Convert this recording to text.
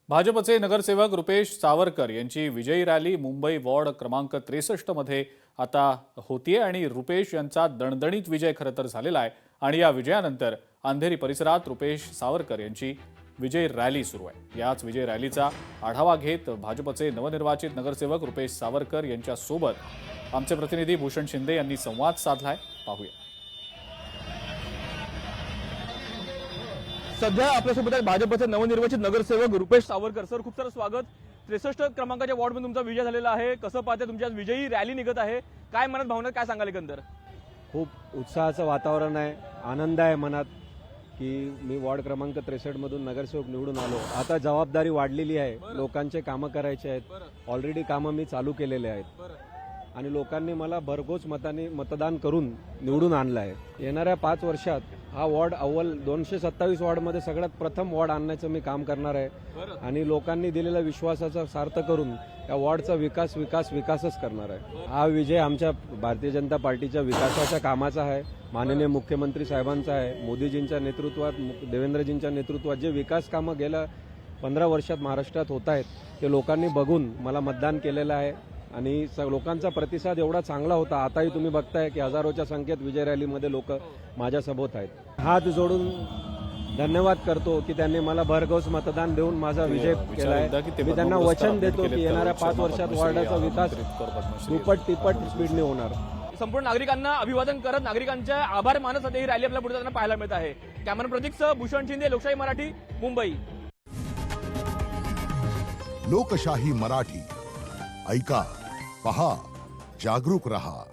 भाजपचे नगरसेवक रुपेश सावरकर यांची विजयी रॅली मुंबई वॉर्ड क्रमांक 63 मध्ये आता होतीये आणि रुपेश यांचा दणदणीत विजय खरं तर झालेला आहे आणि या विजयानंतर अंधेरी परिसरात रुपेश सावरकर यांची विजय रॅली सुरू आहे। याच विजय रॅलीचा आढावा घेत भाजपचे नवनिर्वाचित नगरसेवक रुपेश सावरकर यांच्या सोबत आमचे प्रतिनिधी भूषण शिंदे यांनी संवाद साधलाय। पाहूया। सध्या आपल्यासोबत आहेत भाजपचे नवनिर्वाचित नगरसेवक रुपेश सावरकर। सर, खूप सारं स्वागत। 63 क्रमांकाच्या वॉर्डमध्ये तुमचा विजय झालेला आहे। कसं पाहते तुमची आज विजयी रॅली निघत आहे, काय मनात भावना, काय सांगाल एकंदर? खूप उत्साहाचं वातावरण आहे, आनंद आहे मनात की मी वॉर्ड क्रमांक 63 मधून नगरसेवक निवडून आलो। आता जबाबदारी वाढलेली आहे, लोकांचे कामं करायचे आहेत। ऑलरेडी कामं मी चालू केलेले आहेत आणि लोकांनी मला भरघोस मताने मतदान करून निवडून आणलं आहे। येणाऱ्या 5 वर्षात हा वॉर्ड अव्वल 227 वॉर्डमध्ये सगळ्यात प्रथम वॉर्ड आणण्याचं मी काम करणार आहे आणि लोकांनी दिलेल्या विश्वासाचा सार्थ करून या वॉर्डचा विकासच करणार आहे। हा विजय आमच्या भारतीय जनता पार्टीच्या विकासाच्या कामाचा आहे, माननीय मुख्यमंत्री साहेबांचा आहे। मोदीजींच्या नेतृत्वात, देवेंद्रजींच्या नेतृत्वात जे विकास कामं गेल्या 15 वर्षात महाराष्ट्रात होत आहेत ते लोकांनी बघून मला मतदान केलेलं आहे आणि लोकांचा प्रतिसाद एवढा चांगला होता। आताही तुम्ही बघताय की हजारोच्या संख्येत विजय रॅलीमध्ये लोक माझ्यासोबत आहेत। हात जोडून धन्यवाद करतो की त्यांनी मला भरघोस मतदान देऊन माझा विजय केला आहे। मी त्यांना वचन देतो की येणाऱ्या 5 वर्षात वॉर्डाचा विकास दुप्पट तिप्पट स्पीडने होणार। संपूर्ण नागरिकांना अभिवादन करत नागरिकांचे आभार मानत ही रॅली आपल्याला पुढे जाताना पाहायला मिळत आहे। कॅमेरा प्रतीकसह भूषण शिंदे, लोकशाही मराठी, मुंबई। लोकशाही मराठी ऐका, पहा, जागरूक रहा।